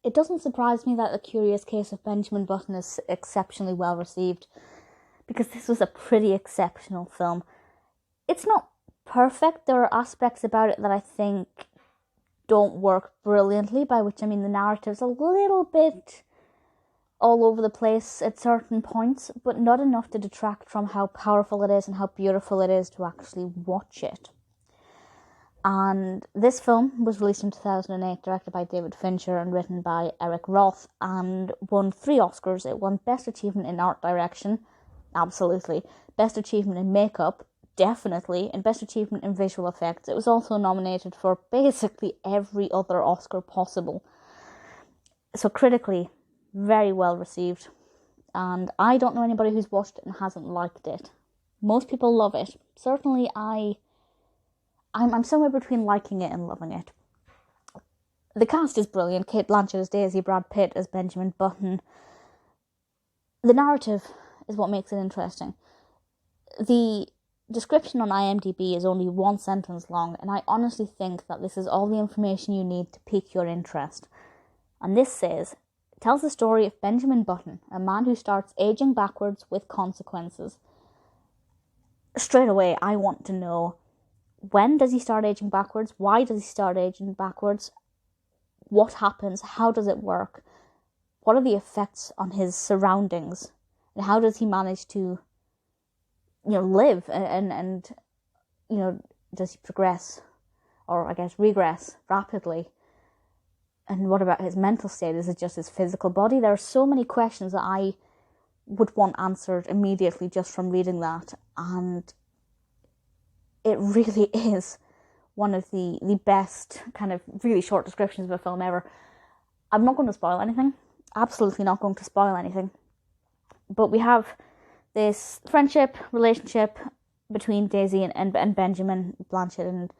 it doesn't surprise me that The Curious Case of Benjamin Button is exceptionally well received, because this was a pretty exceptional film. It's not perfect. There are aspects about it that I think don't work brilliantly, by which I mean the narrative's a little bit all over the place at certain points, but not enough to detract from how powerful it is and how beautiful it is to actually watch it. And this film was released in 2008, directed by David Fincher and written by Eric Roth, and won 3 Oscars. It won Best Achievement in Art Direction, absolutely, Best Achievement in Makeup, definitely, and Best Achievement in Visual Effects. It was also nominated for basically every other Oscar possible. So critically, very well received. And I don't know anybody who's watched it and hasn't liked it. Most people love it. Certainly I'm somewhere between liking it and loving it. The cast is brilliant. Cate Blanchett as Daisy, Brad Pitt as Benjamin Button. The narrative is what makes it interesting. The description on IMDb is only 1 sentence long, and I honestly think that this is all the information you need to pique your interest. And this says, it tells the story of Benjamin Button, a man who starts aging backwards with consequences. Straight away, I want to know, when does he start aging backwards? Why does he start aging backwards? What happens? How does it work? What are the effects on his surroundings? And how does he manage to, live? And does he progress? Or, I guess, regress rapidly? And what about his mental state? Is it just his physical body? There are so many questions that I would want answered immediately just from reading that. And it really is one of the best kind of really short descriptions of a film ever. I'm not going to spoil anything. Absolutely not going to spoil anything. But we have this friendship, relationship between Daisy and Benjamin Blanchett and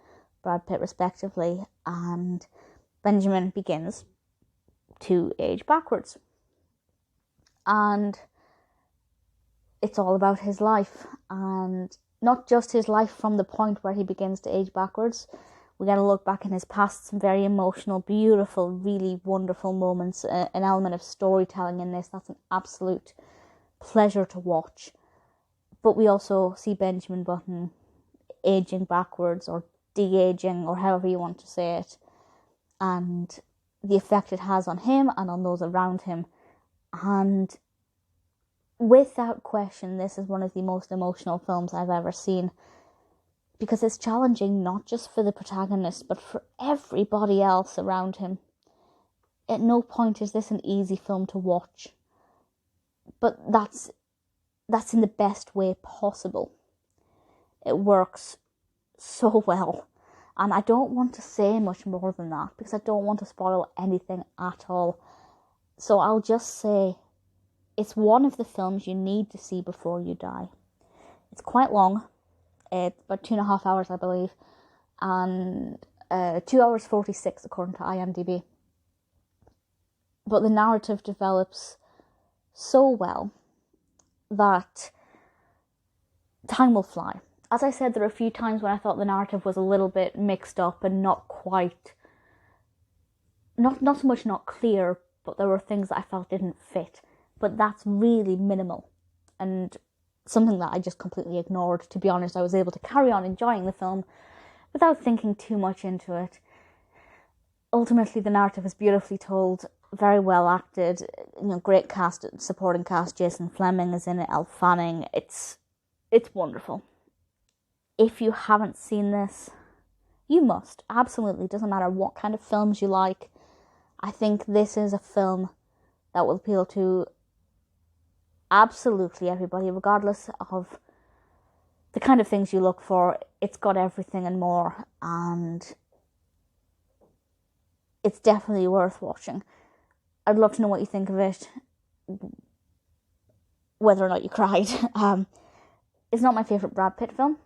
Brad Pitt respectively. And Benjamin begins to age backwards. And it's all about his life, and not just his life from the point where he begins to age backwards. We get a look back in his past, some very emotional, beautiful, really wonderful moments, an element of storytelling in this that's an absolute pleasure to watch. But we also see Benjamin Button aging backwards, or de-aging, or however you want to say it, and the effect it has on him and on those around him. And without question, this is one of the most emotional films I've ever seen, because it's challenging not just for the protagonist, but for everybody else around him. At no point is this an easy film to watch, but that's in the best way possible. It works so well, and I don't want to say much more than that, because I don't want to spoil anything at all. So I'll just say, it's one of the films you need to see before you die. It's quite long. It's about 2.5 hours, I believe. And 2 hours 46 according to IMDb. But the narrative develops so well that time will fly. As I said, there are a few times when I thought the narrative was a little bit mixed up and not quite... Not so much not clear, but there were things that I felt didn't fit. But that's really minimal, and something that I just completely ignored. To be honest, I was able to carry on enjoying the film without thinking too much into it. Ultimately, the narrative is beautifully told, very well acted, great cast, supporting cast. Jason Flemyng is in it, Elle Fanning. It's wonderful. If you haven't seen this, you must. Absolutely, doesn't matter what kind of films you like. I think this is a film that will appeal to absolutely everybody, regardless of the kind of things you look for. It's got everything and more, and it's definitely worth watching. I'd love to know what you think of it, whether or not you cried. It's not my favourite Brad Pitt film,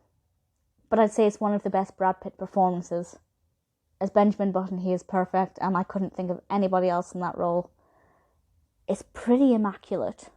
but I'd say it's one of the best Brad Pitt performances. As Benjamin Button, he is perfect, and I couldn't think of anybody else in that role. It's pretty immaculate.